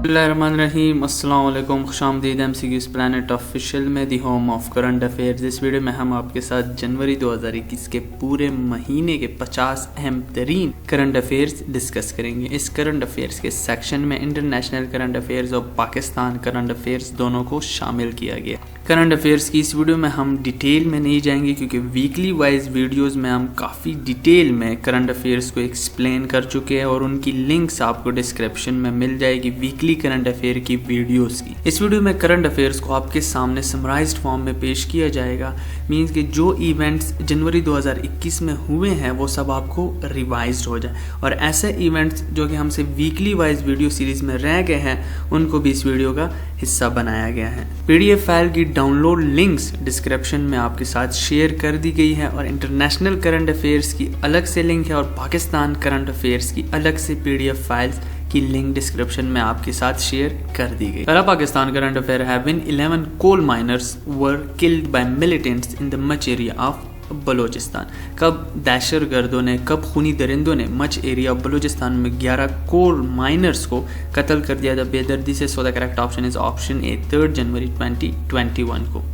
बिस्मिल्लाहिर्रहमानिर्रहीम। अस्सलाम वालेकुम, खुशामदीद MCQs प्लैनेट ऑफिशियल में the home of current affairs. इस वीडियो में हम आपके साथ जनवरी 2021 के पूरे महीने के 50 अहम तरीन करंट अफेयर्स डिस्कस करेंगे। इस करंट अफेयर्स के सेक्शन में इंटरनेशनल करंट अफेयर्स और पाकिस्तान करंट अफेयर्स दोनों को शामिल किया गया। करंट अफेयर्स की इस वीडियो में हम डिटेल में नहीं जाएंगे क्योंकि वीकली वाइज वीडियोस में हम काफ़ी डिटेल में करंट अफेयर्स को एक्सप्लेन कर चुके हैं और उनकी लिंक्स आपको डिस्क्रिप्शन में मिल जाएगी वीकली करंट अफेयर की वीडियोस की। इस वीडियो में करंट अफेयर्स को आपके सामने समराइज्ड फॉर्म में पेश किया जाएगा। मींस कि जो इवेंट्स जनवरी 2021 में हुए हैं वो सब आपको रिवाइज्ड हो जाए और ऐसे इवेंट्स जो कि हमसे वीकली वाइज वीडियो सीरीज में रह गए हैं उनको भी इस वीडियो का हिस्सा बनाया गया है। PDF फाइल की डाउनलोड लिंक्स डिस्क्रिप्शन में आपके साथ शेयर कर दी गई है और इंटरनेशनल करंट अफेयर्स की अलग से लिंक है और पाकिस्तान करंट अफेयर्स की अलग से PDF फाइल्स की लिंक डिस्क्रिप्शन में आपके साथ शेयर कर दी गई। पहला पाकिस्तान करंट अफेयर है when 11 coal miners were killed by militants in the Mach area of Balochistan. कब दहशतगर्दों ने, कब खूनी दरिंदों ने मच एरिया बलूचिस्तान में 11 कोल माइनर्स को कत्ल कर दिया था बेदर्दी से। सो the correct option is option ए, 3 जनवरी 2021 को।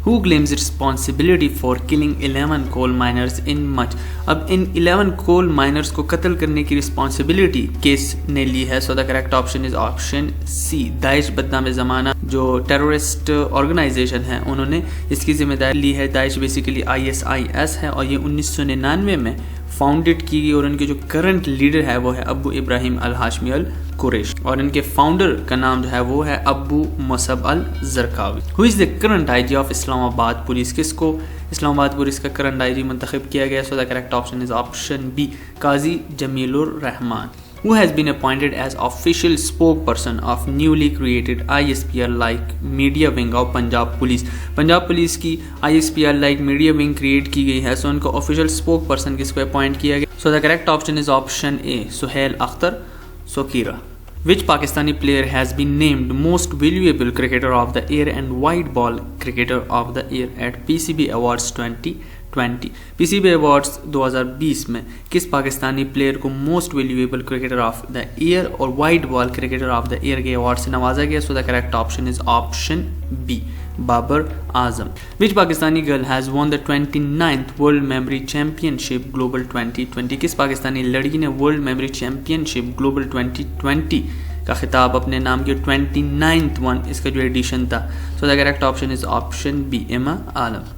Who claims responsibility for killing 11 coal miners in Mach? अब इन 11 कोल माइनर्स को कत्ल करने की रिस्पॉन्सिबिलिटी किस ने ली है? So the correct option is option C, दाइश बदनाम ज़माना जो टेररिस्ट ऑर्गेनाइजेशन है उन्होंने इसकी जिम्मेदारी ली है। दाइश बेसिकली ISIS है और ये 1999 में फाउंडेड की गई और उनके जो करंट लीडर है वो है अबू इब्राहिम अल हाशमी अल कुरैश और इनके फाउंडर का नाम जो है वो है Abu Musab al Zarqawi. Who is the current IG of Islamabad police? किसको इस्लामाबाद पुलिस का करंट IG मुंतखब किया गया? So the correct option is option B, Qazi Jamilur Rahman. Who has been appointed as official spokesperson of newly created ISPR like media wing of Punjab Police? Punjab police की ISPR like media wing create की गई है। So उनको official spoke person किसको appoint किया गया? So the correct option is option A, Sohail Akhtar Sukhera. Which Pakistani player has been named most valuable cricketer of the year and white ball cricketer of the year at PCB Awards 2020? PCB Awards 2020 में किस Pakistani player को most valuable cricketer of the year और white ball cricketer of the year के award से नवाजा गया? So the correct option is option B, Babar Azam. Which Pakistani girl has won the 29th world memory championship global 2020? किस पाकिस्तानी लड़की ने world memory championship global 2020 का खिताब अपने नाम के 29th वन, इसका जो एडिशन था? So the correct option is option B, एमा आलम।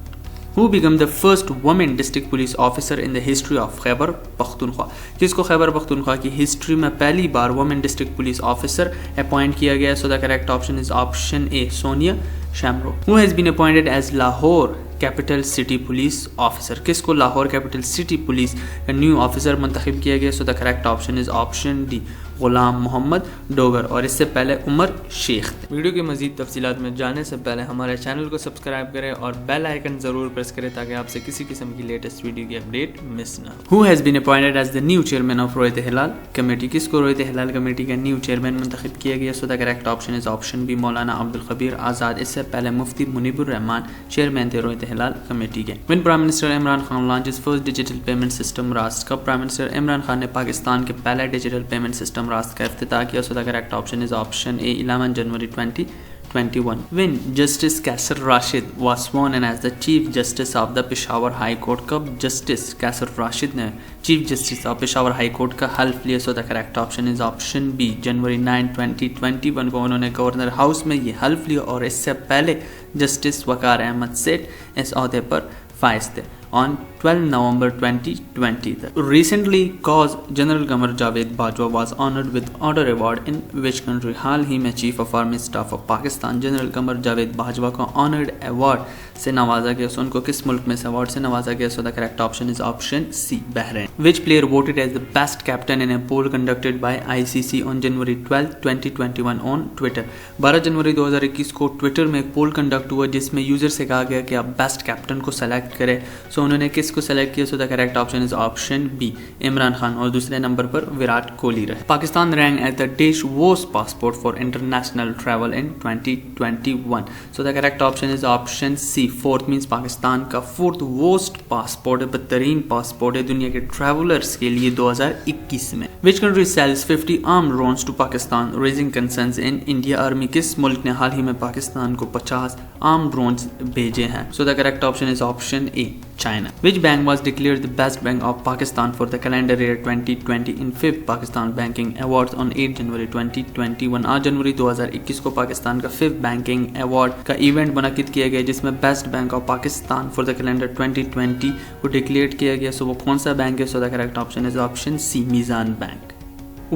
Who became the first woman district police officer in the history of Khyber Pakhtunkhwa? जिसको खैबर पख्तूनख्वा की हिस्ट्री में पहली बार women district police officer appoint किया गया? So the correct option is option A, Sonia Shamro. Who has been appointed as Lahore capital city police officer? किसको Lahore capital city police का new officer मुंतखब किया गया? So the correct option is option D, Ghulam Muhammad Dogar और इससे पहले उमर शेख थे। वीडियो की मजीद तफसीलात में जाने से पहले हमारे चैनल को सब्सक्राइब करें और बेल आइकन जरूर प्रेस करें ताकि आपसे किसी किस्म की लेटेस्ट वीडियो की अपडेट मिस ना हो। Who has been appointed as the new chairman of Ruet Hilal committee? किसको रोयत हिलाल कमेटी का न्यू चेयरमैन मुंतखब किया गया? So the correct option is option B, Maulana Abdul खबीर आज़ाद। इससे पहले मुफ्ती मुनीबुर रहमान चेयरमैन थे रोयत हिलाल कमेटी के। When prime minister Imran Khan launches first digital payment system Rust? कब प्राइम मिनिस्टर इमरान खान ने पाकिस्तान के पहला डिजिटल पेमेंट सिस्टम रास्ट का इफ्तिताह किया? So the correct option is option A, 11 January 2021। When Justice Kaisar Rashid was sworn in as the Chief Justice of the Peshawar High Court? कब Justice Kaisar Rashid ने Chief Justice of Peshawar High Court का हल्फ लिया? So the correct option is option B, जनवरी 9, 2021 को उन्होंने governor house में ये हल्फ लिया और इससे पहले जस्टिस वकार अहमद सेठ इस ओहदे पर फाइज थे on 12 November 2020. Recently, cause General Qamar Javed Bajwa was honored with Order Award in which country? हाल ही में chief of army staff of Pakistan general Qamar Javed Bajwa को ऑनर्ड अवार्ड से नवाजा गया? सो उनको किस मुल्क में से अवार्ड से नवाजा गया? So the correct option is option C, Bahrain. Which player voted as the best captain in a poll conducted by ICC on January 12, 2021 on Twitter? 12 जनवरी 2021 को ट्विटर में एक पोल कंडक्ट हुआ जिसमें यूजर से कहा गया कि आप बेस्ट कैप्टन को सेलेक्ट करें। सो उन्होंने किसको सेलेक्ट किया? So the correct option is option B, Imran Khan और दूसरे नंबर पर विराट कोहली रहे। Pakistan rank at the dish worst passport for international travel in 2021? So the correct option is option C, fourth means Pakistan का फोर्थ वर्स्ट पासपोर्ट है, बदतरीन passport है दुनिया के travellers के लिए 2021 में। Which country sells 50 arm drones to Pakistan raising concerns in India army. किस मुल्क ने हाल ही में पाकिस्तान को 50 आर्म ड्रोन्स भेजे हैं? सो the correct option is option A, China. Which bank was declared the best bank of Pakistan for the calendar year 2020 in 5th Pakistan Banking Awards on 8 January 2021? 8 जनवरी 2021 को पाकिस्तान का 5th बैंकिंग अवार्ड का event मुनक्किद किया गया जिसमें best bank of Pakistan for the calendar 2020 को declare किया गया। सो वो कौन सा बैंक है? So the correct option is option C, Meezan bank.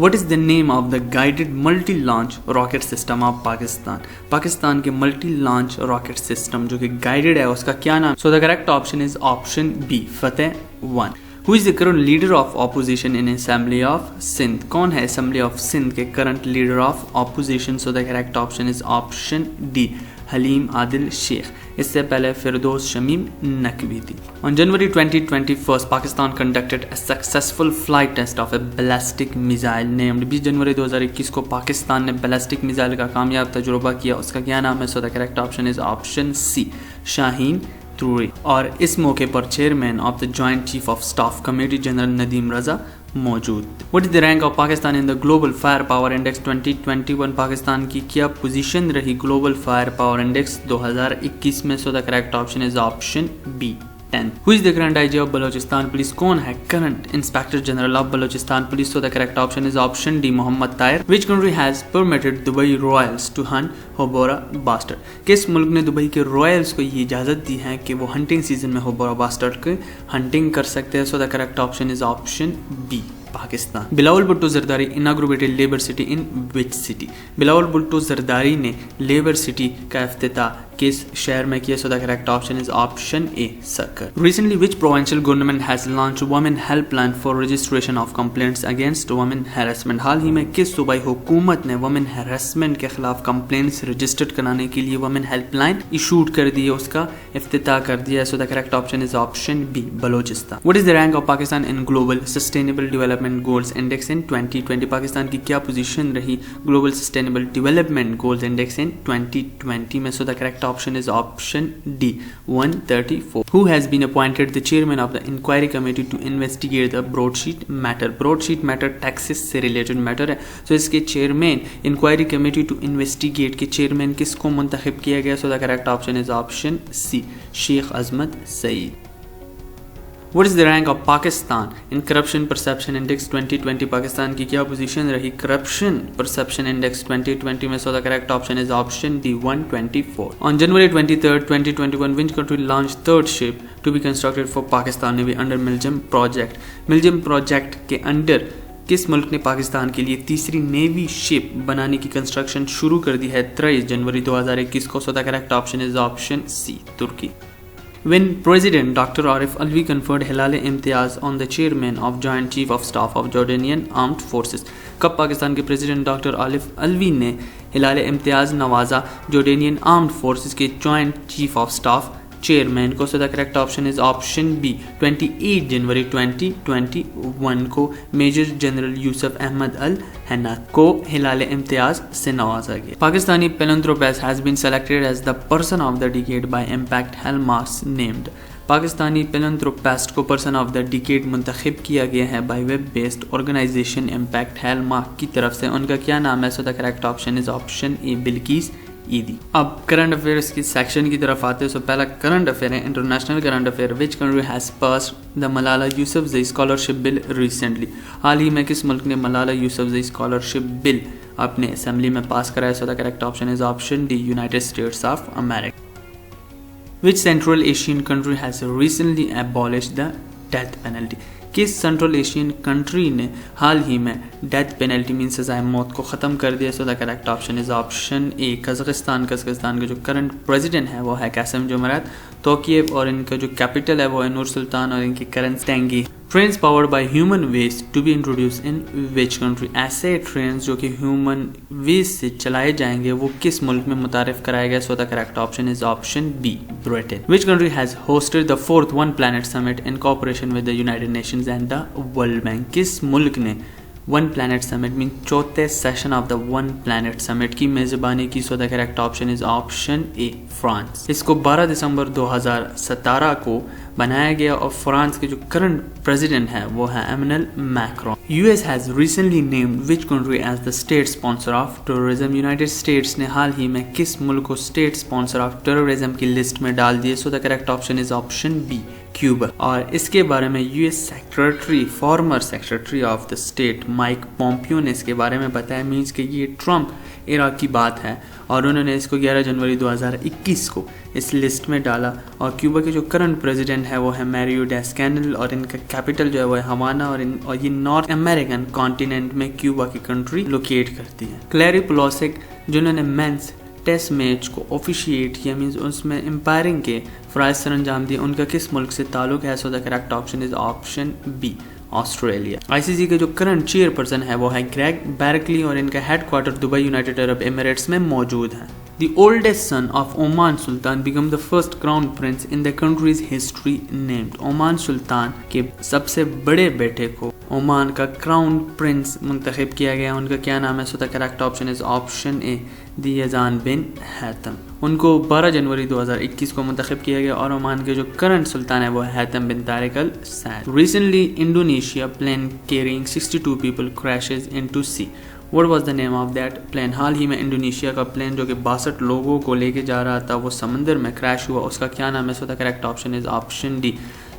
What is the name of the guided multi-launch rocket system of Pakistan? Pakistan के multi-launch rocket system जो कि guided है उसका क्या नाम? So the correct option is option B, Fateh 1. Who is the current leader of opposition in Assembly of Sindh? कौन है Assembly of Sindh के current leader of opposition? So the correct option is option D, haleem Adil Sheikh. इससे पहले फिरदौस शमीम नकवी थी। On January 2021, Pakistan conducted a successful flight test of a ballistic missile named। 20 जनवरी 2021 को पाकिस्तान ने ballistic missile का कामयाब तजुर्बा किया, उसका क्या नाम है? So the correct option is option C, Shaheen 3। और इस मौके पर chairman of the joint chief of staff committee general Nadeem Raza मौजूद। What is the rank of Pakistan in the global fire power index 2021? पाकिस्तान की क्या पोजीशन रही ग्लोबल फायर पावर इंडेक्स 2021 में? So the correct option is option B, 10. Who is the current IG of Balochistan police? कौन है current inspector general of Balochistan police? So the correct option is option D, Muhammad Tahir. Which country has permitted Dubai royals to hunt houbara bustard? किस मुल्क ने Dubai के Royals को ये इजाज़त दी है कि वो हंटिंग सीजन में होबोरा बास्टर्ड की हंटिंग कर सकते हैं? So the correct option is option B, Pakistan. Bilawal Bhutto Zardari inaugurated labour city in which city? Bilawal Bhutto Zardari ने लेबर सिटी का इफ्तिताह किस शहर में किया? So the correct option is option A, Sukkur. Recently which provincial government has launch women helpline for registration of complaints against women harassment? हाल ही में किस सूबाई हुकूमत ने वुमेन हैरेसमेंट के खिलाफ कंप्लेंट्स रजिस्टर्ड कराने के लिए वुमेन हेल्पलाइन इशूड कर दी है, उसका इफ्तिताह कर दिया? So the correct option is option B, Balochistan. What is the rank of Pakistan in global sustainable development goals index in 2020? Pakistan की क्या पोजीशन रही global sustainable development goals index in 2020 में? So the correct option is option D, 134. Who has been appointed the chairman of the inquiry committee to investigate the broadsheet matter? broadsheet matter taxes से related matter है। so इसके chairman inquiry committee to investigate के chairman किसको मुंतखब किया गया? so the correct option is option C, Sheikh Azmat Saeed. What is the rank of Pakistan in Corruption Perception Index 2020? Pakistan की क्या पोजीशन रही Corruption Perception Index 2020 में? So the correct option is option D, 124. On January 23rd, 2021, which country launched third ship to be constructed for Pakistan Navy under MILGEM project? MILGEM project के under किस मुल्क ने पाकिस्तान के लिए तीसरी navy ship बनाने की कंस्ट्रक्शन शुरू कर दी है 23 जनवरी 2021 को? So the correct option is option C, Turki. When President Dr. Arif Alvi conferred Hilal Imtiaz on the chairman of Joint Chief of Staff of Jordanian Armed Forces? कब पाकिस्तान के president doctor Arif Alvi ने हिलाल इम्तियाज़ नवाजा Jordanian armed forces के joint chief of staff chairman को? So the correct option is option B, 28 जनवरी 2021 को major general Yusuf Ahmed al Hanna को हिलाल इम्तियाज से नवाजा गया। Pakistani philanthropist has been selected as the person of the decade by Impact Hallmarks named। Pakistani philanthropist को person of the decade मुंतखब किया गया है by web based organisation impact hallmark की तरफ से। उनका क्या नाम है? So the correct option is option A, Bilquis Edhi. अब करंट अफेयर्स की सेक्शन की तरफ आते हैं। सो पहला करंट अफेयर है international current affair. Which country has passed the Malala Yousafzai scholarship bill recently? हाल ही में किस मुल्क ने मलाला यूसुफजई स्कॉलरशिप बिल अपने असेंबली में पास कराया? So the correct option is option D, United States of America. Which Central Asian country has recently abolished the death penalty? किस सेंट्रल एशियन कंट्री ने हाल ही में डेथ पेनल्टी मीन सजाए मौत को ख़त्म कर दिया? So the correct option is option A, Kazakhstan. Kazakhstan का जो करंट प्रेसिडेंट है वो है कासिम जोमरात तोकिएव और इनका जो कैपिटल है वो है नूर सुल्तान और इनकी currency tenge. Trains powered by human waste to be introduce in which country? ऐसे ट्रेन्स जो कि ह्यूमन वेस्ट से चलाए जाएंगे वो किस मुल्क में मुतारिफ कराया गया? So the correct option is option B, Britain. Which country has hosted the 4th one planet summit in cooperation with the United Nations and the World Bank? किस मुल्क ने वन प्लानट समिट मीन चौथे session of the one planet summit की मेज़बानी की। So the correct option is option A France. इसको 12 दिसंबर 2017 को बनाया गया और फ्रांस के जो करंट प्रेसिडेंट है वो है Emmanuel Macron. US has recently named which country as the state sponsor of terrorism. United States ने हाल ही में किस मुल्क को स्टेट स्पॉन्सर ऑफ टेररिज्म की लिस्ट में डाल दिए। So the correct option is option B Cuba. और इसके बारे में US secretary former secretary of the state Mike Pompeo ने इसके बारे में बताया मीन्स कि ये ट्रम्प एरा की बात है और उन्होंने इसको 11 जनवरी 2021 को इस लिस्ट में डाला। और क्यूबा के जो करंट प्रेसिडेंट है वो है मैरियो डेस कैनल और इनका कैपिटल जो है वो है हवाना और ये नॉर्थ अमेरिकन कॉन्टिनेंट में क्यूबा की कंट्री लोकेट करती है। क्लैरी पुलोसिक जिन्होंने मेंस टेस्ट मैच को ऑफिशिएट किया मीन्स उसमें एम्पायरिंग के फ़राइज़ सरअंजाम दिए, उनका किस मुल्क से ताल्लुक है। So the correct option is option B Australia. ICC के जो करंट चेयरपर्सन है वो है ग्रेग बैरकली और इनका headquarter Dubai United Arab Emirates में मौजूद है। The oldest son of Oman Sultan became the first crown prince in the country's history named। Oman सुल्तान के सबसे बड़े बेटे को ओमान का क्राउन प्रिंस मुंतखब किया गया। उनका क्या नाम है। So the correct option is option A Theyazin bin Haitham. उनको 12 जनवरी 2021 को मुंतखब किया गया और ओमान के जो करंट सुल्तान है वो Haitham bin Tariq al Said. Recently Indonesia plane carrying 62 people crashes into sea. What was the name of that plane? हाल ही में इंडोनेशिया का प्लेन जो कि 62 लोगों को लेके जा रहा था वो समंदर में क्रैश हुआ, उसका क्या नाम है। So the correct option is option D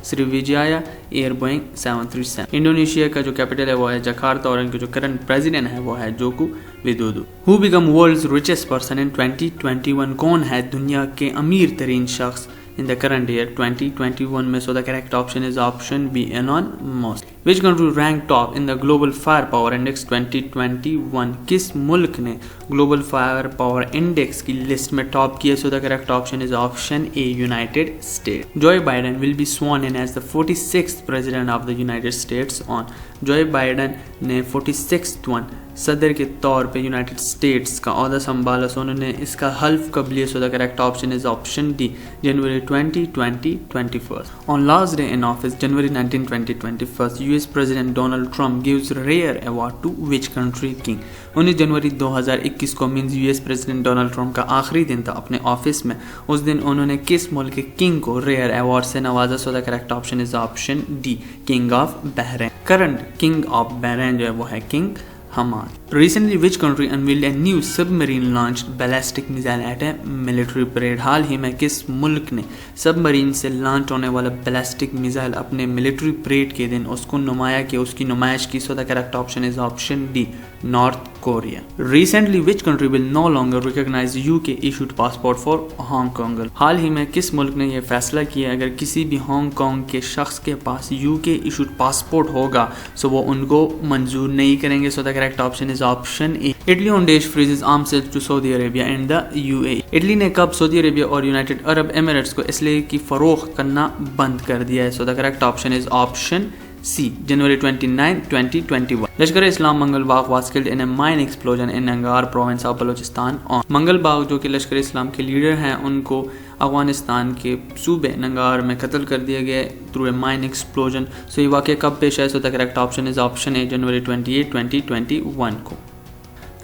Sriwijaya Air Boeing 737। Indonesia का जो कैपिटल है वो है जकार्ता और इनके जो करंट प्रेसिडेंट है वो है Joko Widodo. Who became world's richest person in 2021। कौन है दुनिया के अमीर तरीन शख्स in the current year 2021 में। So the correct option is option B Elon Musk। Which country ranked top in the global firepower index 2021। किस मुल्क ने ग्लोबल फायर पावर इंडेक्स की लिस्ट में टॉप किया। So the correct option is option A United States। Joe Biden will be sworn in as the 46th president of the United States on। Joe Biden ने 46th one सदर के तौर पे United states का ओहदा संभाला। सो उन्होंने इसका हल्फ कब लिया। So the correct option is option D January 2021। On last day in office January 19, 2021 US president Donald Trump gives rare award to which country king. 19 जनवरी 2021 को means US president Donald Trump का आखिरी दिन था अपने ऑफिस में। उस दिन उन्होंने किस मुल्क के किंग को रेयर अवार्ड से नवाजा। So the correct option is option D king of Bahrain. Current king of Bahrain जो है वो है king Hamad. Recently, which country unveiled a new submarine-launched ballistic missile at a military parade? हाल ही में किस मुल्क ने सबमरीन से लॉन्च होने वाला बैलिस्टिक मिसाइल अपने मिलिट्री परेड के दिन उसको नुमाया किया, उसकी नुमाइश की। So the correct option is option D north Korea. Recently, which country will no longer recognize UK issued passport for Hong Kong? हाल ही में किस मुल्क ने यह फैसला किया अगर किसी भी हांगकांग के शख्स के पास UK issued पासपोर्ट होगा सो वो उनको मंजूर नहीं करेंगे। So the correct option is option A Italy on days freezes arms sales to Saudi Arabia and the UAE. Italy ने कब सऊदी अरेबिया और यूनाइटेड अरब एमिरेट्स को इसलिए की फरोख्त करना बंद कर दिया है। So the correct option is option C जनवरी 29, 2021। लश्कर इस्लाम मंगलबाग was killed in a mine explosion in Nangar province of Balochistan on। मंगलबाग जो कि लश्कर इस्लाम के लीडर हैं उनको अफगानिस्तान के सूबे नंगार में कत्ल कर दिया गया through a mine explosion. So ये वाक़या कब पेश है। So the correct option is option A जनवरी 28, 2021 को।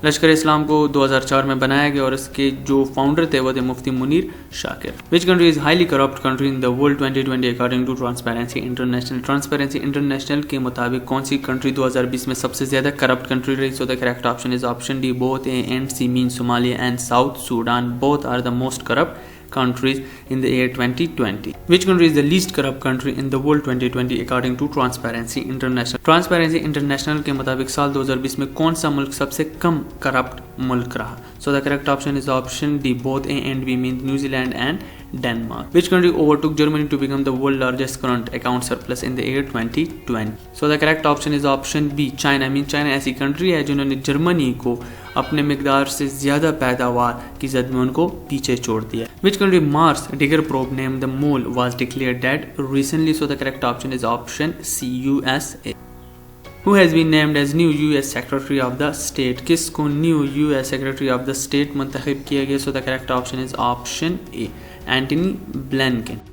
लश्कर इस्लाम को 2004 में बनाया गया और इसके जो फाउंडर थे वो थे Mufti Munir Shakir. Which country is highly corrupt country in the world 2020 according to Transparency International. Transparency International के मुताबिक कौन सी कंट्री 2020 में सबसे ज्यादा करप्ट कंट्री रही। So the correct option is option D both A and C mean Somalia and South Sudan both are the most corrupt countries in the year 2020. Which country is the least corrupt country in the world 2020 according to Transparency International? Transparency International के मुताबिक साल 2020 में कौन सा मुल्क सबसे कम corrupt मुल्क रहा। So the correct option is option D both A and B means New Zealand and Denmark. Which country overtook Germany to become the world largest current account surplus in the year 2020? So the correct option is option B China means China ऐसी country है जिन्होंने Germany को अपने मिकदार से ज्यादा पैदावार की जद में उनको पीछे छोड़ दिया। Which country Mars digger probe named the mole was declared dead recently? So the correct option is option C USA. Who has been named as new US Secretary of the State? किसको new US Secretary of the State मुंतखब किया गया? So the correct option is option A Antony Blinken.